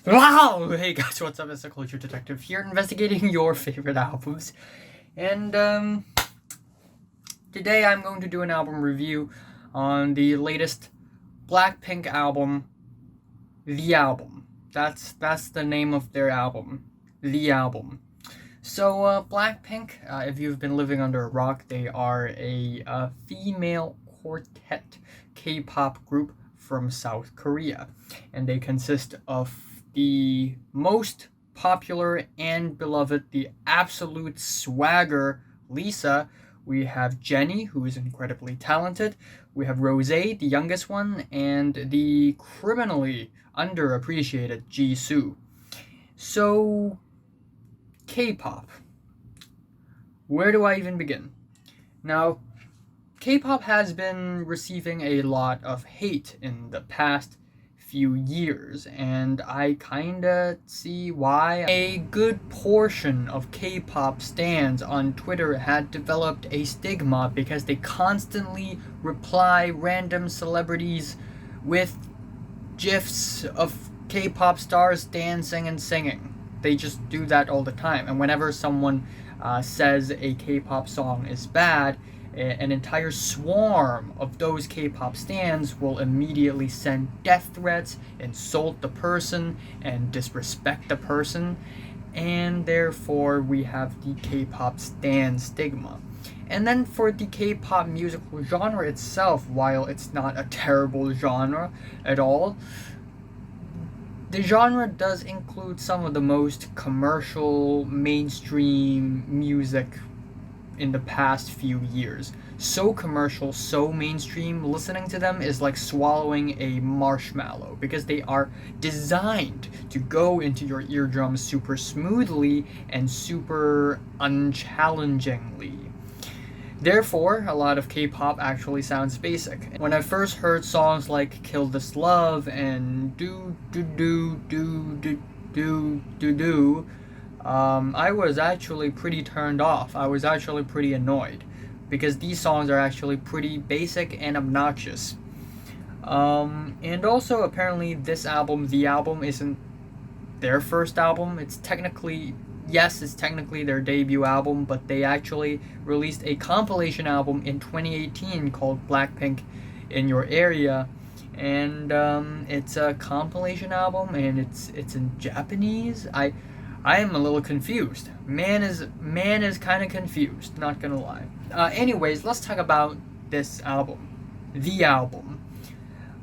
Wow! Hey guys, what's up? It's the Culture Detective here, investigating your favorite albums. And, today I'm going to do an album review on the latest Blackpink album, The Album. That's the name of their album, The Album. So, Blackpink, if you've been living under a rock, they are a female quartet K-pop group from South Korea. And they consist of the most popular and beloved, the absolute swagger Lisa. We have Jennie, who is incredibly talented. We have Rosé, the youngest one, and the criminally underappreciated Jisoo. So, K-pop. Where do I even begin? Now, K-pop has been receiving a lot of hate in the past few years, and I kinda see why. A good portion of K-pop stans on Twitter had developed a stigma because they constantly reply random celebrities with gifs of K-pop stars dancing and singing. They just do that all the time, and whenever someone says a K-pop song is bad, an entire swarm of those K-pop stans will immediately send death threats, insult the person, and disrespect the person, and therefore we have the K-pop stan stigma. And then for the K-pop musical genre itself, while it's not a terrible genre at all, the genre does include some of the most commercial, mainstream music in the past few years. So commercial, so mainstream, listening to them is like swallowing a marshmallow because they are designed to go into your eardrums super smoothly and super unchallengingly. Therefore, a lot of K-pop actually sounds basic. When I first heard songs like Kill This Love and Do Do Do Do Do Do Do Do, I was actually pretty turned off. I was actually pretty annoyed because these songs are actually pretty basic and obnoxious. And also, apparently, this album, The Album, isn't their first album. It's technically their debut album, but they actually released a compilation album in 2018 called Blackpink in Your Area. And it's a compilation album, and it's in Japanese. I am a little confused. Man is kind of confused, not gonna lie. Anyways, let's talk about this album, The Album.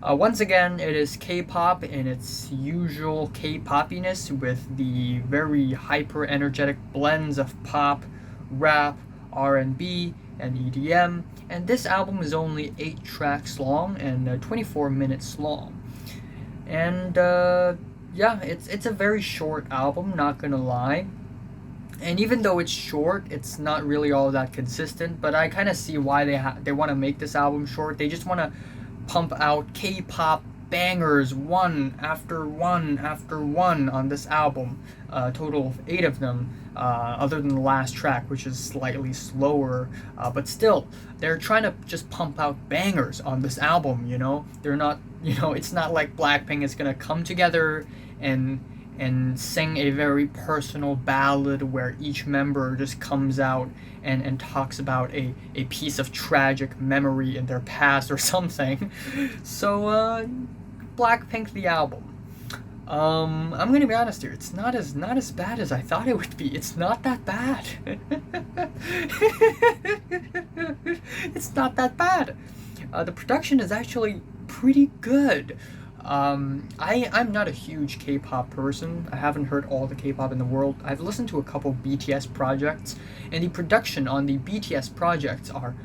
Once again, it is K-pop in its usual K-poppiness with the very hyper-energetic blends of pop, rap, R&B, and EDM. And this album is only 8 tracks long and 24 minutes long. And yeah, it's a very short album, not gonna lie. And even though it's short, it's not really all that consistent. But I kind of see why they want to make this album short. They just want to pump out K-pop bangers one after one after one on this album. A total of 8 of them, other than the last track, which is slightly slower. But still, they're trying to just pump out bangers on this album, you know? They're not, it's not like Blackpink is gonna come together and sing a very personal ballad where each member just comes out and talks about a piece of tragic memory in their past or something. So, Blackpink The Album. I'm gonna be honest here, it's not as bad as I thought it would be. It's not that bad. It's not that bad. The production is actually pretty good. I'm not a huge K-pop person. I haven't heard all the K-pop in the world. I've listened to a couple BTS projects, and the production on the BTS projects are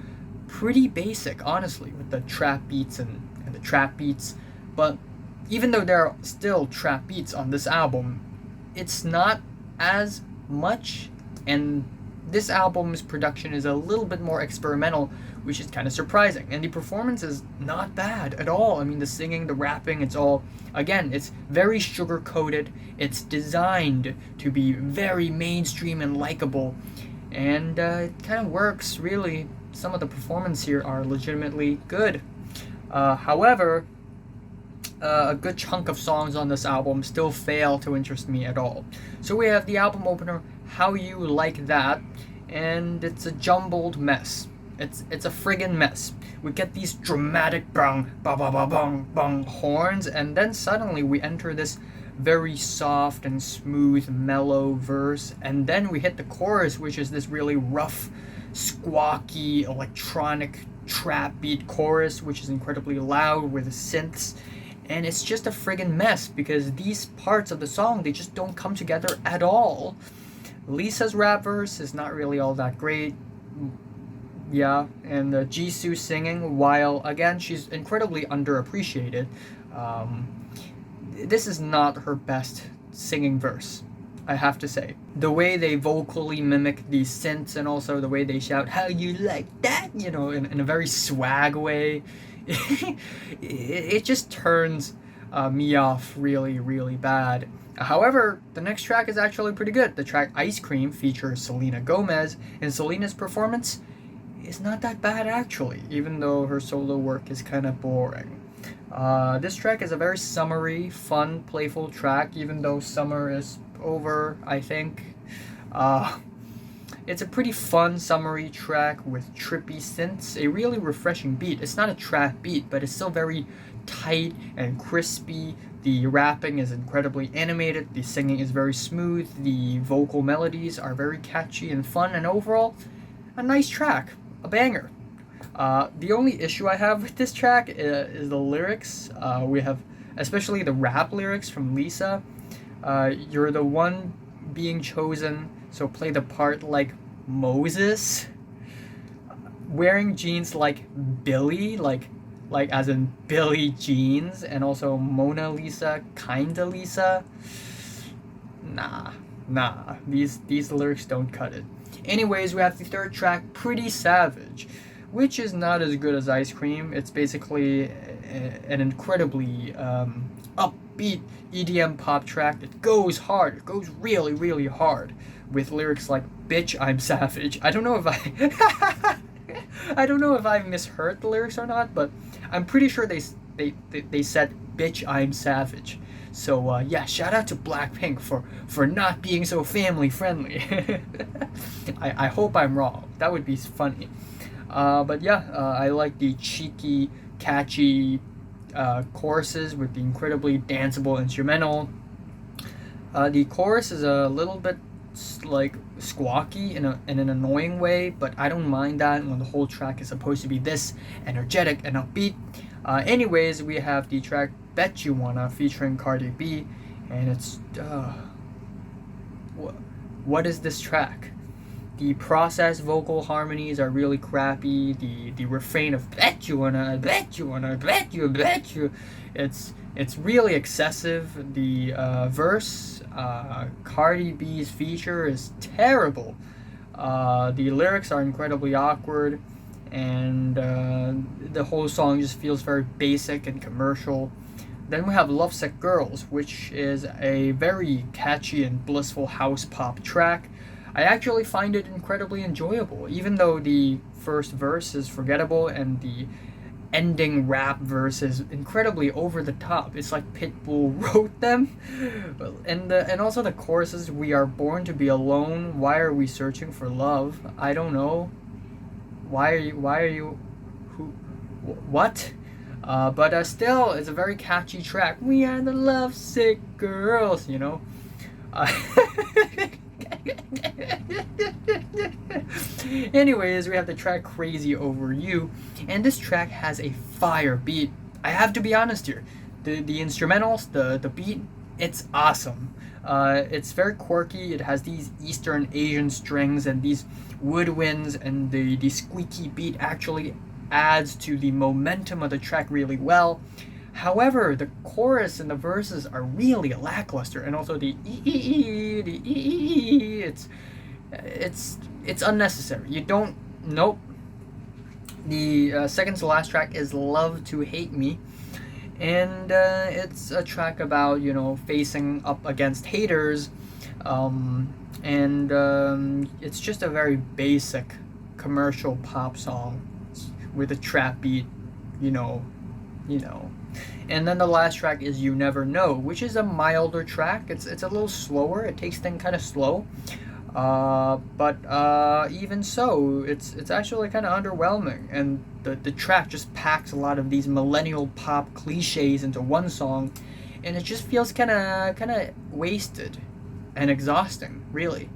pretty basic, honestly, with the trap beats and the trap beats. But even though there are still trap beats on this album, it's not as much, and this album's production is a little bit more experimental, which is kind of surprising. And the performance is not bad at all. I mean, the singing, the rapping, it's all, again, it's very sugar-coated. It's designed to be very mainstream and likable. And it kind of works, really. Some of the performances here are legitimately good. However, a good chunk of songs on this album still fail to interest me at all. So we have the album opener, How You Like That, and it's a jumbled mess. It's a friggin' mess. We get these dramatic bang, ba ba ba bang, bang horns, and then suddenly we enter this very soft and smooth, mellow verse, and then we hit the chorus, which is this really rough, squawky, electronic trap beat chorus, which is incredibly loud with synths. And it's just a friggin' mess because these parts of the song, they just don't come together at all. Lisa's rap verse is not really all that great. Yeah, and Jisoo singing, while again she's incredibly underappreciated, this is not her best singing verse, I have to say. The way they vocally mimic these synths and also the way they shout, "How you like that?" you know, in a very swag way, it just turns me off really, really bad. However, the next track is actually pretty good. The track Ice Cream features Selena Gomez, and Selena's performance is not that bad actually, even though her solo work is kind of boring. This track is a very summery, fun, playful track, even though summer is over, I think. It's a pretty fun, summery track with trippy synths, a really refreshing beat. It's not a trap beat, but it's still very tight and crispy. The rapping is incredibly animated, the singing is very smooth, the vocal melodies are very catchy and fun, and overall, a nice track. A banger. The only issue I have with this track is the lyrics. We have especially the rap lyrics from Lisa. You're the one being chosen, so play the part like Moses. Wearing jeans like Billy, like as in Billy Jeans, and also Mona Lisa, kinda Lisa. Nah. These lyrics don't cut it. Anyways, we have the third track, Pretty Savage, which is not as good as Ice Cream. It's basically an incredibly upbeat EDM pop track that goes hard. It goes really, really hard with lyrics like "Bitch, I'm savage." I don't know if I don't know if I misheard the lyrics or not, but I'm pretty sure they said "Bitch, I'm savage." So yeah, shout out to Blackpink for not being so family friendly. I hope I'm wrong. That would be funny. But yeah, I like the cheeky, catchy choruses with the incredibly danceable instrumental. The chorus is a little bit like squawky in an annoying way, but I don't mind that when the whole track is supposed to be this energetic and upbeat. Anyways, we have the track Bet You Wanna featuring Cardi B, and it's what is this track? The processed vocal harmonies are really crappy. The refrain of "Bet you wanna, bet you wanna, bet you," it's really excessive. The verse, Cardi B's feature is terrible. The lyrics are incredibly awkward, and the whole song just feels very basic and commercial. Then we have Lovesick Girls, which is a very catchy and blissful house pop track. I actually find it incredibly enjoyable, even though the first verse is forgettable and the ending rap verse is incredibly over the top. It's like Pitbull wrote them. And also the choruses, "We are born to be alone. Why are we searching for love? I don't know. Why are you who what?" But still, it's a very catchy track. "We are the Lovesick Girls," you know. Anyways, we have the track Crazy Over You, and this track has a fire beat. I have to be honest here. The instrumentals, the beat, it's awesome. It's very quirky. It has these Eastern Asian strings and these woodwinds, and the squeaky beat actually adds to the momentum of the track really well. However, the chorus and the verses are really lackluster, and also the it's unnecessary. You don't. Nope. The second to last track is "Love to Hate Me," and it's a track about facing up against haters, and it's just a very basic commercial pop song with a trap beat, you know. And then the last track is You Never Know, which is a milder track. It's a little slower. It takes things kind of slow. But even so, it's actually kind of underwhelming, and the track just packs a lot of these millennial pop cliches into one song, and it just feels kind of wasted and exhausting, really.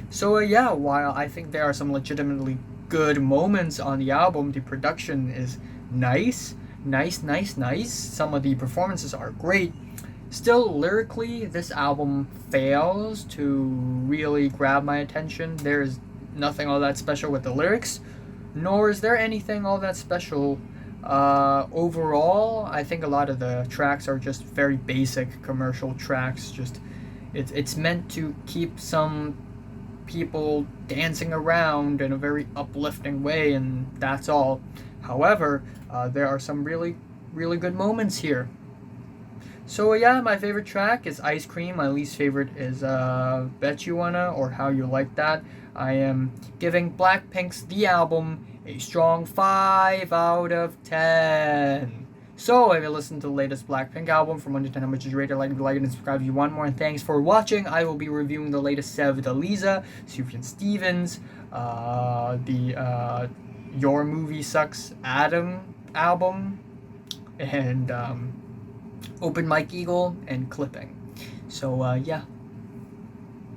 So yeah, while I think there are some legitimately good moments on the album, the production is nice, nice. Some of the performances are great. Still, lyrically, this album fails to really grab my attention. There's nothing all that special with the lyrics, nor is there anything all that special overall. I think a lot of the tracks are just very basic commercial tracks. Just it's meant to keep some people dancing around in a very uplifting way, and that's all. However, there are some really good moments here. So yeah, my favorite track is Ice Cream. My least favorite is Bet You Wanna or How You Like That. I am giving Blackpink's The Album a strong 5 out of 10. So if you listened to the latest Blackpink album from 1 to 10, how much is rated, like and subscribe if you want more. And thanks for watching. I will be reviewing the latest Sev Lisa, Sufjan Stevens, the Your Movie Sucks Adam album, and Open Mike Eagle, and Clipping. So yeah,